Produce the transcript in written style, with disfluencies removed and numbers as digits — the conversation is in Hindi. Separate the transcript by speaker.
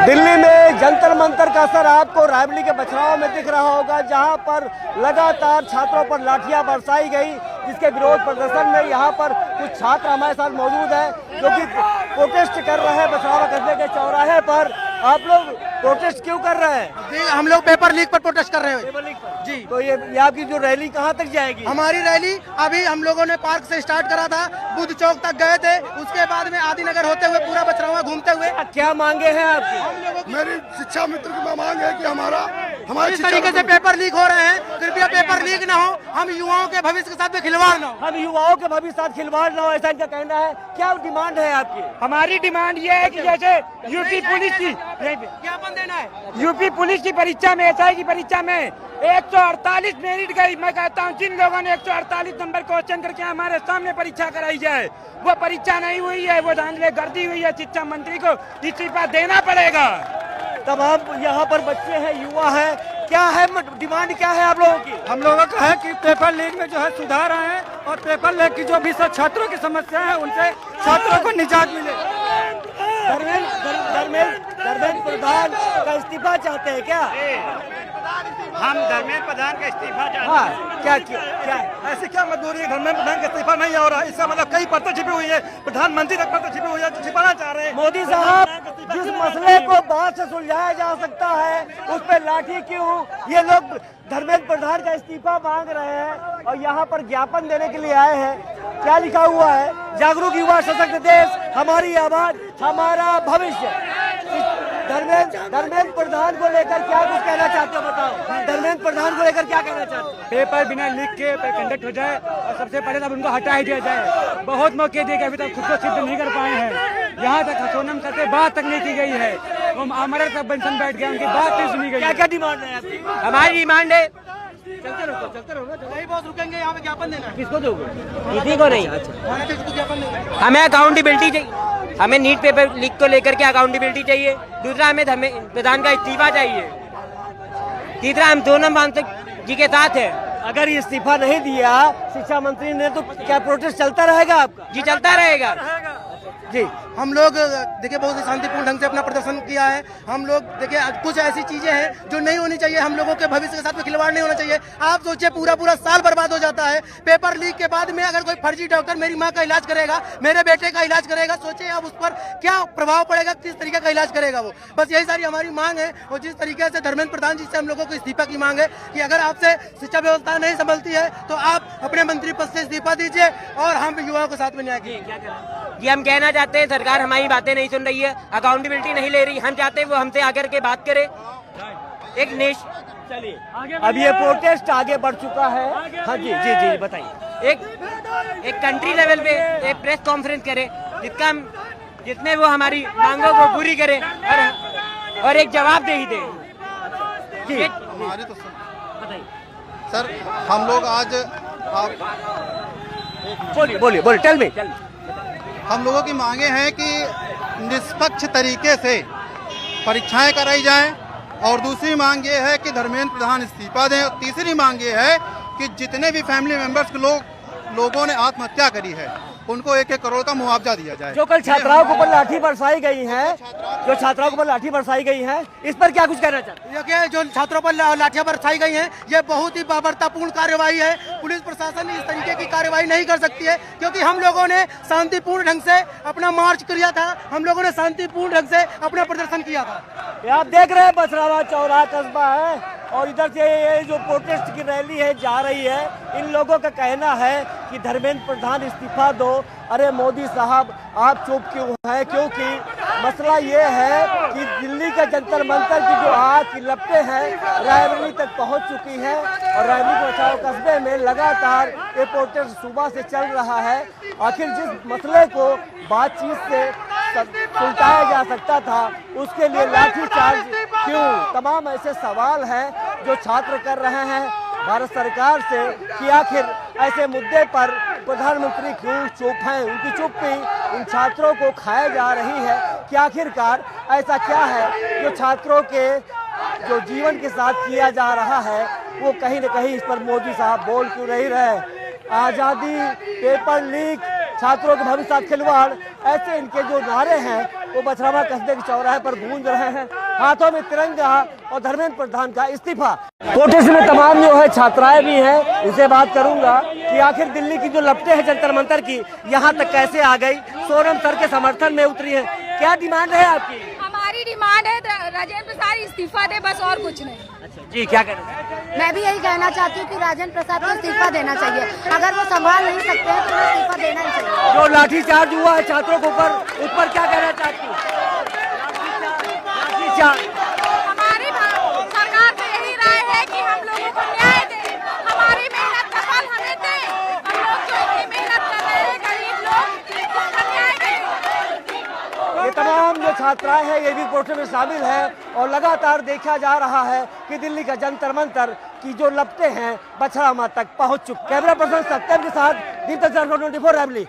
Speaker 1: दिल्ली में जंतर मंतर का असर आपको रायबरेली के बछराव में दिख रहा होगा, जहां पर लगातार छात्रों पर लाठियां बरसाई गई, जिसके विरोध प्रदर्शन में यहां पर कुछ छात्र हमारे साथ मौजूद हैं जो कि प्रोटेस्ट कर रहे हैं बछरावा कस्बे के चौराहे पर। आप लोग प्रोटेस्ट क्यों कर रहे हैं?
Speaker 2: जी, हम लोग पेपर लीक पर प्रोटेस्ट कर रहे हैं।
Speaker 1: पेपर लीक पर
Speaker 2: जी।
Speaker 1: तो ये आपकी जो रैली कहाँ तक जाएगी?
Speaker 2: हमारी रैली अभी हम लोगों ने पार्क से स्टार्ट करा था, बुद्ध चौक तक गए थे, उसके बाद में आदिनगर होते हुए पूरा बछरावा घूमते हुए।
Speaker 1: क्या मांगे हैं आपकी?
Speaker 3: मेरी शिक्षा मित्र की मांग है कि हमारी
Speaker 2: इस तरीके से पेपर लीक हो रहे हैं, कृपया पेपर लीक न हो, हम युवाओं के भविष्य के साथ में खिलवाड़ न हो।
Speaker 1: हम युवाओं के भविष्य साथ खिलवाड़ न हो, ऐसा इनका कहना है। क्या डिमांड है आपकी?
Speaker 4: हमारी डिमांड ये है कि जैसे यूपी पुलिस की
Speaker 2: ज्ञापन देना है।
Speaker 4: यूपी पुलिस की परीक्षा में एसआई की परीक्षा में 148 मेरिट गई। मैं कहता हूँ जिन लोगों ने 148 नंबर क्वेश्चन करके हमारे सामने परीक्षा कराई जाए, वो परीक्षा नहीं हुई है, वो धांधले गर्दी हुई है, शिक्षा मंत्री को इस्तीफा देना पड़ेगा।
Speaker 1: तमाम यहाँ पर बच्चे हैं, युवा है, क्या है डिमांड क्या है आप लोगों की?
Speaker 4: हम लोगों का है कि पेपर लीक में जो है सुधार आए और पेपर लीक की जो भी छात्रों की समस्या है उनसे छात्रों को निजात मिले।
Speaker 1: धर्मेंद्र प्रधान का इस्तीफा चाहते हैं क्या?
Speaker 4: हम धर्मेंद्र प्रधान का इस्तीफा चाहते हैं।
Speaker 1: हाँ, क्या
Speaker 4: ऐसी क्या मजबूरी है? धर्मेंद्र प्रधान का इस्तीफा नहीं हो रहा, इसका मतलब कई पत्र छिपी हुई है, प्रधानमंत्री तक पत्र छिपी हुई है, छिपाना चाह रहे हैं।
Speaker 1: मोदी साहब, जिस मसले को बात से सुलझाया जा सकता है उस पर लाठी क्यों? ये लोग धर्मेंद्र प्रधान का इस्तीफा मांग रहे हैं और यहाँ पर ज्ञापन देने के लिए आए हैं। क्या लिखा हुआ है? जागरूक युवा सशक्त देश, हमारी आवाज हमारा भविष्य। धर्मेंद्र प्रधान को लेकर क्या कुछ कहना चाहते हो, बताओ। धर्मेंद्र प्रधान को लेकर क्या कहना चाहते हो?
Speaker 4: पेपर बिना लिख के कंडक्ट हो जाए और सबसे पहले तब उनको हटा ही दिया जाए। बहुत मौके दिए, अभी तक खुद को सिद्ध नहीं कर पाए हैं। यहाँ तक सोनम सर से बात तक नहीं की गई है, वो हमारे सब बंसन बैठ गए, उनकी बात नहीं सुनी गई।
Speaker 1: क्या क्या डिमांड है आपकी?
Speaker 4: हमारी डिमांड है,
Speaker 1: चलते रहो।
Speaker 2: वही बहुत रुकेंगे, यहाँ पे ज्ञापन देना है।
Speaker 1: किसको दोगे?
Speaker 4: किसी को नहीं।
Speaker 2: किसको ज्ञापन देना है?
Speaker 5: हमें अकाउंटेबिलिटी चाहिए, हमें नीट पेपर लीक को लेकर के अकाउंटेबिलिटी चाहिए। दूसरा, हमें धर्मेंद्र प्रधान का इस्तीफा चाहिए। तीसरा, हम सोनम वांगचुक जी के साथ है।
Speaker 1: अगर ये इस्तीफा नहीं दिया शिक्षा मंत्री ने तो क्या प्रोटेस्ट चलता रहेगा आपका?
Speaker 5: जी, चलता रहेगा
Speaker 1: जी।
Speaker 2: हम लोग देखिए बहुत ही शांतिपूर्ण ढंग से अपना प्रदर्शन किया है। हम लोग देखिए कुछ ऐसी चीजें हैं जो नहीं होनी चाहिए, हम लोगों के भविष्य के साथ में खिलवाड़ नहीं होना चाहिए। आप सोचिए पूरा साल बर्बाद हो जाता है पेपर लीक के बाद में। अगर कोई फर्जी डॉक्टर मेरी माँ का इलाज करेगा, मेरे बेटे का इलाज करेगा, सोचिए अब उस पर क्या प्रभाव पड़ेगा, किस तरीके का इलाज करेगा वो। बस यही सारी हमारी मांग है। और जिस तरीके से धर्मेंद्र प्रधान जी से हम लोगों को इस्तीफा की मांग है कि अगर आपसे शिक्षा व्यवस्था नहीं संभलती है तो आप अपने मंत्री पद से इस्तीफा दीजिए और हम युवाओं के साथ में न्याय कीजिए।
Speaker 5: जी, हम कहना चाहते हैं सरकार हमारी बातें नहीं सुन रही है, अकाउंटेबिलिटी नहीं ले रही। हम चाहते हैं वो हमसे आकर के बात करे।
Speaker 1: चलिए, अब ये प्रोटेस्ट आगे बढ़ चुका है। हाँ जी, बताइए।
Speaker 5: एक कंट्री लेवल पे एक प्रेस कॉन्फ्रेंस करे जिसमें वो हमारी मांगों को पूरी करे और एक जवाब दे ही दे।
Speaker 3: हमारी तो सर, हम लोग आज
Speaker 1: बोलिए टेल मी।
Speaker 3: हम लोगों की मांगे हैं कि निष्पक्ष तरीके से परीक्षाएं कराई जाएं और दूसरी मांग ये है कि धर्मेंद्र प्रधान इस्तीफा दें और तीसरी मांग ये है कि जितने भी फैमिली मेंबर्स के लोगों ने आत्महत्या करी है उनको 1-1 करोड़ का मुआवजा दिया जाए।
Speaker 1: जो कल छात्राओं के ऊपर लाठी बरसाई गई है, इस पर क्या कुछ कहना चाहते हैं?
Speaker 2: देखिए, जो छात्रों पर लाठियां बरसाई गई हैं, ये बहुत ही बर्बरतापूर्ण कार्यवाही है। पुलिस प्रशासन इस तरीके की कार्यवाही नहीं कर सकती है, क्योंकि हम लोगों ने शांतिपूर्ण ढंग से अपना मार्च किया था, हम लोगों ने शांतिपूर्ण ढंग से अपना प्रदर्शन किया था।
Speaker 1: आप देख रहे हैं बछरावा चौराहा कस्बा है और इधर से ये जो प्रोटेस्ट की रैली है जा रही है। इन लोगों का कहना है कि धर्मेंद्र प्रधान इस्तीफा दो। अरे मोदी साहब, आप चुप क्यों हैं? क्योंकि मसला ये है कि दिल्ली का जंतर मंतर की जो आग की लपटें हैं रायबरेली तक पहुंच चुकी है और रायबरेली के बचाव कस्बे में लगातार ये प्रोटेस्ट सुबह से चल रहा है। आखिर जिस मसले को बातचीत से सुलझाया जा सकता था उसके लिए लाठीचार्ज क्यों? तमाम ऐसे सवाल हैं जो छात्र कर रहे हैं भारत सरकार से कि आखिर ऐसे मुद्दे पर प्रधानमंत्री क्यों चुप हैं? उनकी चुप्पी इन छात्रों को खाए जा रही है कि आखिरकार ऐसा क्या है जो छात्रों के जो जीवन के साथ किया जा रहा है वो कहीं न कहीं इस पर मोदी साहब बोल क्यों नहीं रहे? आज़ादी, पेपर लीक, छात्रों के भविष्य साथ खिलवाड़, ऐसे इनके जो नारे हैं वो बछरावा कस्बे के चौराहे पर गूंज रहे हैं, हाथों में तिरंगा और धर्मेंद्र प्रधान का इस्तीफा। प्रोटेस्ट में तमाम जो है छात्राएं भी हैं, उनसे बात करूंगा कि आखिर दिल्ली की जो लपटें हैं जंतर मंतर की यहाँ तक कैसे आ गई, सोनम सर के समर्थन में उतरी है, क्या डिमांड है आपकी?
Speaker 6: हमारी डिमांड है राजेंद्र प्रसाद इस्तीफा दे, बस और कुछ नहीं।
Speaker 1: अच्छा जी, क्या कहना?
Speaker 7: मैं भी यही कहना चाहती हूँ कि राजेंद्र प्रसाद को इस्तीफा देना चाहिए। अगर वो संभाल नहीं सकते हैं तो इस्तीफा देना ही चाहिए।
Speaker 1: जो लाठीचार्ज हुआ है छात्रों के ऊपर, उस पर क्या कहना चाहती हूँ? लाठीचार्ज
Speaker 6: हमारी सरकार से यही राय है कि हम लोगों को न्याय दे, हमारी मेहनत का फल हमें दे। हम लोग जो इतनी मेहनत कर रहे हैं गरीब लोग, उसका न्याय दे।
Speaker 1: ये तमाम जो छात्राएं हैं ये भी प्रोटेस्ट में शामिल है और लगातार देखा जा रहा है कि दिल्ली का जंतर मंतर की जो लपटें हैं बछरावा तक पहुंच चुकी। कैमरा पर्सन सत्यम के साथ दीपक 24 रैमली।